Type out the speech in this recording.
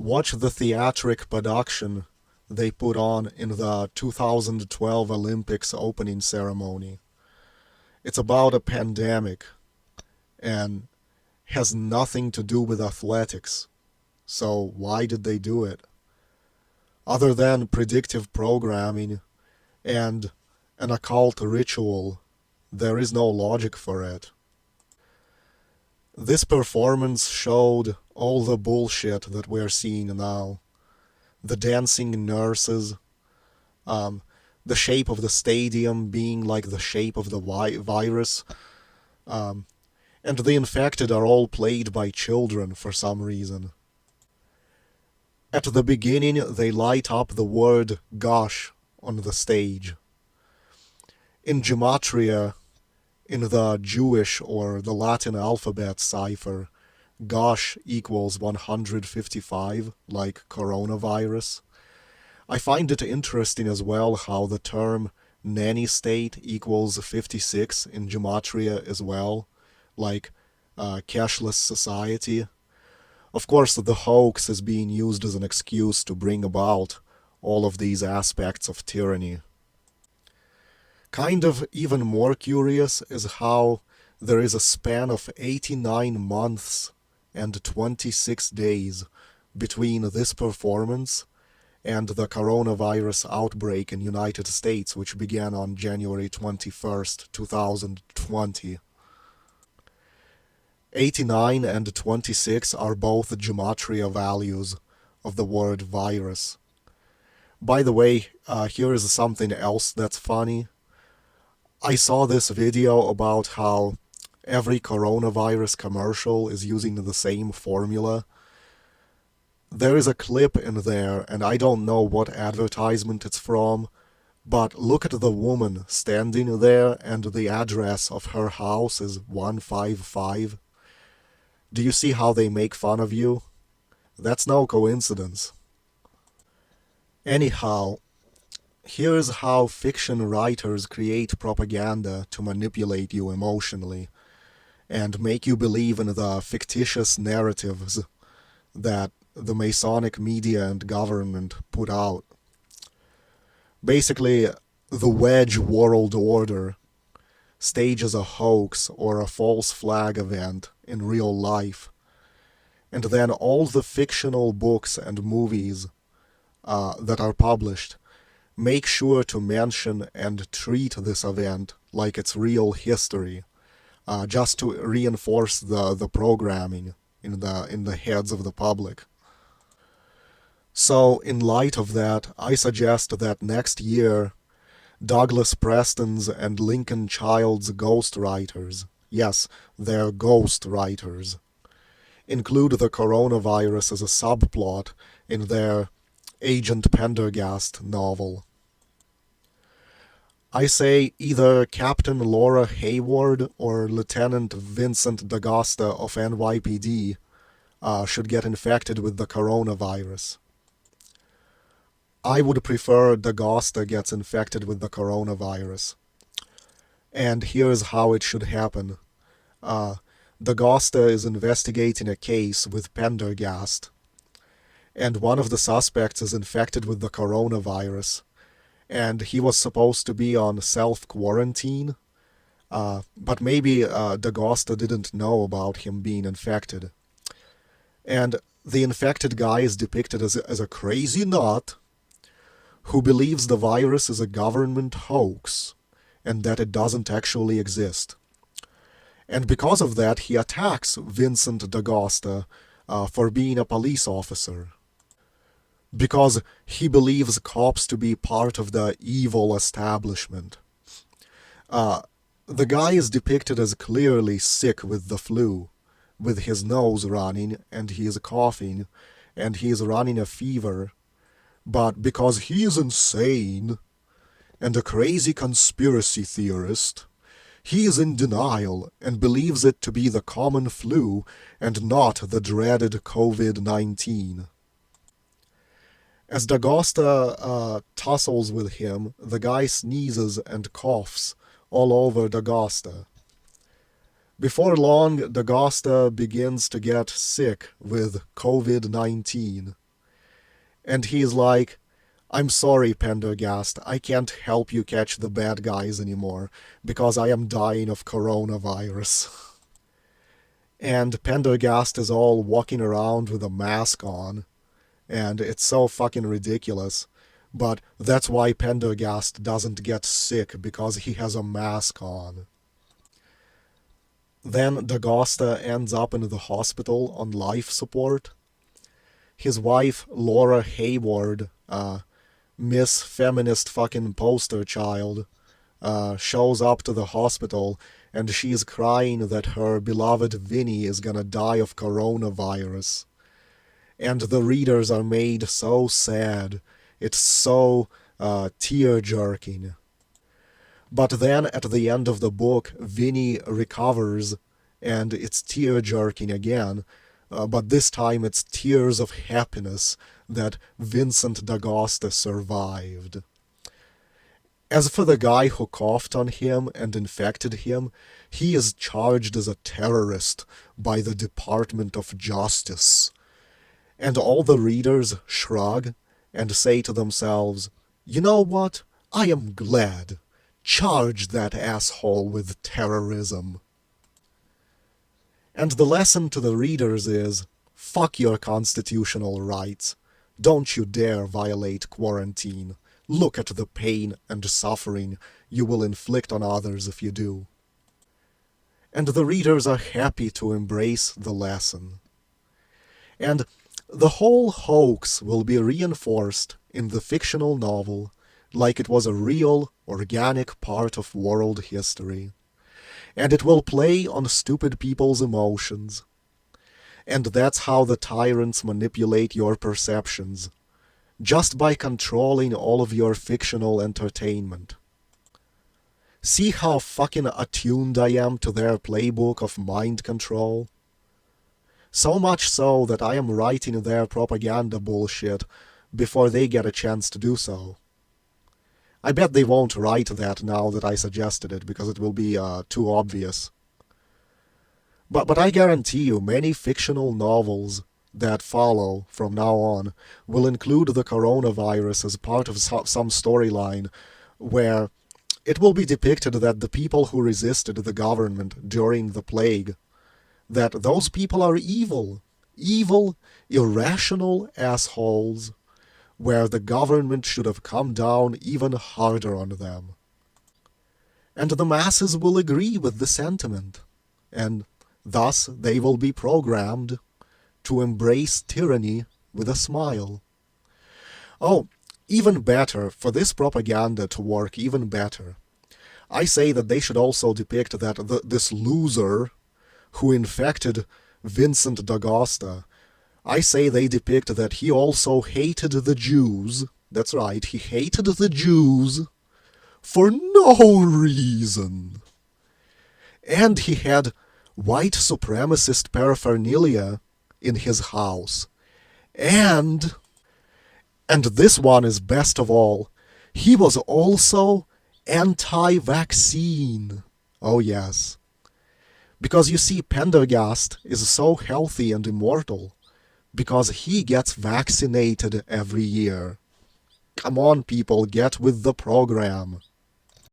Watch the theatric production they put on in the 2012 Olympics opening ceremony. It's about a pandemic and has nothing to do with athletics. So why did they do it? Other than predictive programming and an occult ritual, there is no logic for it. This performance showed all the bullshit that we're seeing now. The dancing nurses, the shape of the stadium being like the shape of the virus, and the infected are all played by children for some reason. At the beginning, they light up the word gosh on the stage. In Gematria, in the Jewish or the Latin alphabet cipher, gosh equals 155, like coronavirus. I find it interesting as well how the term nanny state equals 56 in Gematria as well, like cashless society. Of course, the hoax is being used as an excuse to bring about all of these aspects of tyranny. Kind of even more curious is how there is a span of 89 months and 26 days between this performance and the coronavirus outbreak in United States, which began on January 21st, 2020. 89 and 26 are both gematria values of the word virus. By the way, here is something else that's funny. I saw this video about how every coronavirus commercial is using the same formula. There is a clip in there, and I don't know what advertisement it's from, but look at the woman standing there, and the address of her house is 155. Do you see how they make fun of you? That's no coincidence. Anyhow, here's how fiction writers create propaganda to manipulate you emotionally and make you believe in the fictitious narratives that the Masonic media and government put out. Basically, the Wedge World Order stages a hoax or a false flag event in real life, and then all the fictional books and movies that are published make sure to mention and treat this event like it's real history, just to reinforce the programming in the heads of the public. So, in light of that, I suggest that next year, Douglas Preston's and Lincoln Child's ghostwriters, yes, they're ghostwriters, include the coronavirus as a subplot in their Agent Pendergast novel. I say either Captain Laura Hayward or Lieutenant Vincent D'Agosta of NYPD should get infected with the coronavirus. I would prefer D'Agosta gets infected with the coronavirus. And here's how it should happen. D'Agosta is investigating a case with Pendergast, and one of the suspects is infected with the coronavirus, and he was supposed to be on self-quarantine, but maybe D'Agosta didn't know about him being infected. And the infected guy is depicted as a crazy nut who believes the virus is a government hoax and that it doesn't actually exist. And because of that, he attacks Vincent D'Agosta for being a police officer, because he believes cops to be part of the evil establishment. The guy is depicted as clearly sick with the flu, with his nose running, and he is coughing, and he is running a fever. But because he is insane and a crazy conspiracy theorist, he is in denial and believes it to be the common flu and not the dreaded COVID-19. As D'Agosta tussles with him, the guy sneezes and coughs all over D'Agosta. Before long, D'Agosta begins to get sick with COVID-19. And he's like, I'm sorry, Pendergast, I can't help you catch the bad guys anymore, because I am dying of coronavirus. And Pendergast is all walking around with a mask on, and it's so fucking ridiculous. But that's why Pendergast doesn't get sick, because he has a mask on. Then Dagosta ends up in the hospital on life support. His wife, Laura Hayward, Miss Feminist fucking poster child, shows up to the hospital, and she's crying that her beloved Vinny is gonna die of coronavirus. And the readers are made so sad. It's so tear-jerking. But then at the end of the book, Vinny recovers, and it's tear-jerking again, but this time it's tears of happiness that Vincent Dagosta survived. As for the guy who coughed on him and infected him, he is charged as a terrorist by the Department of Justice. And all the readers shrug and say to themselves, you know what? I am glad. Charge that asshole with terrorism. And the lesson to the readers is, fuck your constitutional rights. Don't you dare violate quarantine. Look at the pain and suffering you will inflict on others if you do. And the readers are happy to embrace the lesson. And the whole hoax will be reinforced in the fictional novel like it was a real, organic part of world history. And it will play on stupid people's emotions. And that's how the tyrants manipulate your perceptions, just by controlling all of your fictional entertainment. See how fucking attuned I am to their playbook of mind control? So much so that I am writing their propaganda bullshit before they get a chance to do so. I bet they won't write that now that I suggested it, because it will be too obvious. But I guarantee you, many fictional novels that follow from now on will include the coronavirus as part of some storyline where it will be depicted that the people who resisted the government during the plague, that those people are evil, irrational assholes, where the government should have come down even harder on them. And the masses will agree with the sentiment, and thus they will be programmed to embrace tyranny with a smile. Oh, even better, for this propaganda to work even better, I say that they should also depict that this loser who infected Vincent Dagosta, I say they depict that he also hated the Jews. That's right, he hated the Jews for no reason. And he had white supremacist paraphernalia in his house. And this one is best of all, he was also anti-vaccine. Oh yes. Because you see, Pendergast is so healthy and immortal because he gets vaccinated every year. Come on, people, get with the program.